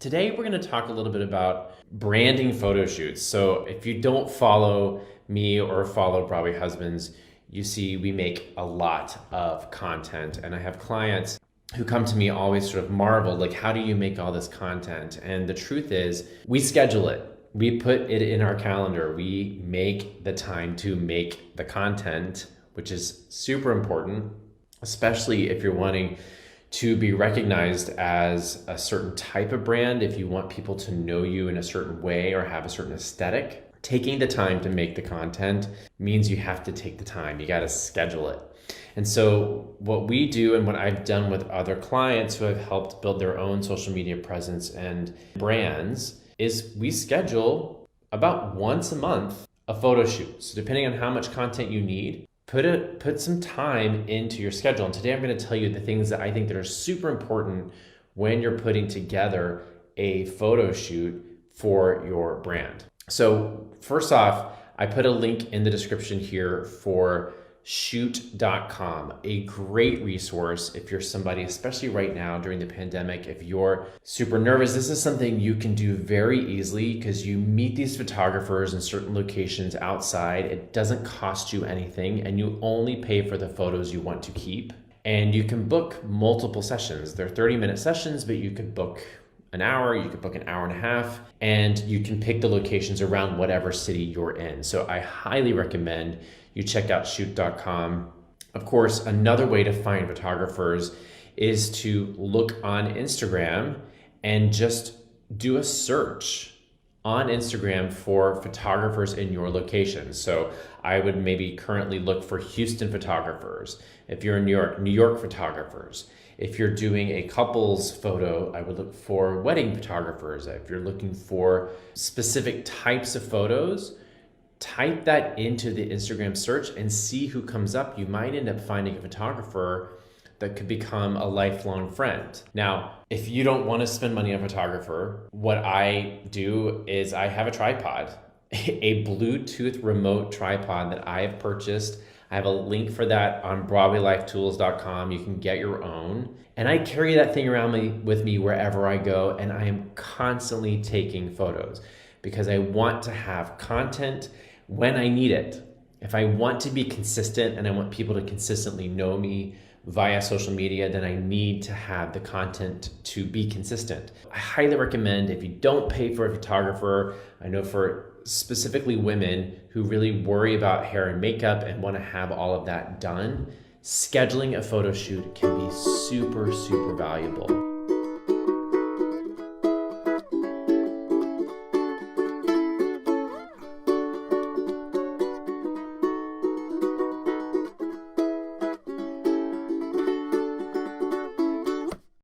Today, we're going to talk a little bit about branding photo shoots. So if you don't follow me or follow Broadway Husbands, you see we make a lot of content, and I have clients who come to me always sort of marvel, like, how do you make all this content? And the truth is, we schedule it. We put it in our calendar. We make the time to make the content, which is super important, especially if you're wanting to be recognized as a certain type of brand, if you want people to know you in a certain way or have a certain aesthetic. Taking the time to make the content means you have to take the time. You got to schedule it. And so what we do, and what I've done with other clients who have helped build their own social media presence and brands, is we schedule about once a month a photo shoot. So depending on how much content you need, put some time into your schedule. And today I'm going to tell you the things that I think that are super important when you're putting together a photo shoot for your brand. So first off, I put a link in the description here for shoot.com, a great resource if you're somebody, especially right now during the pandemic, if you're super nervous. This is something you can do very easily because you meet these photographers in certain locations outside. It doesn't cost you anything, and you only pay for the photos you want to keep. And you can book multiple sessions. They're 30-minute sessions, but you could book an hour, you could book an hour and a half, and you can pick the locations around whatever city you're in. So I highly recommend you check out shoot.com. Of course, another way to find photographers is to look on Instagram and just do a search on Instagram for photographers in your location. So I would maybe currently look for Houston photographers. If you're in New York photographers. If you're doing a couples photo, I would look for wedding photographers. If you're looking for specific types of photos, type that into the Instagram search and see who comes up. You might end up finding a photographer that could become a lifelong friend. Now, if you don't want to spend money on a photographer, what I do is I have a tripod, a Bluetooth remote tripod that I have purchased. I have a link for that on BroadwayLifeTools.com. You can get your own. And I carry that thing around with me wherever I go, and I am constantly taking photos because I want to have content when I need it. If I want to be consistent and I want people to consistently know me via social media, then I need to have the content to be consistent. I highly recommend, if you don't pay for a photographer, I know for specifically women who really worry about hair and makeup and want to have all of that done, scheduling a photo shoot can be super, super valuable.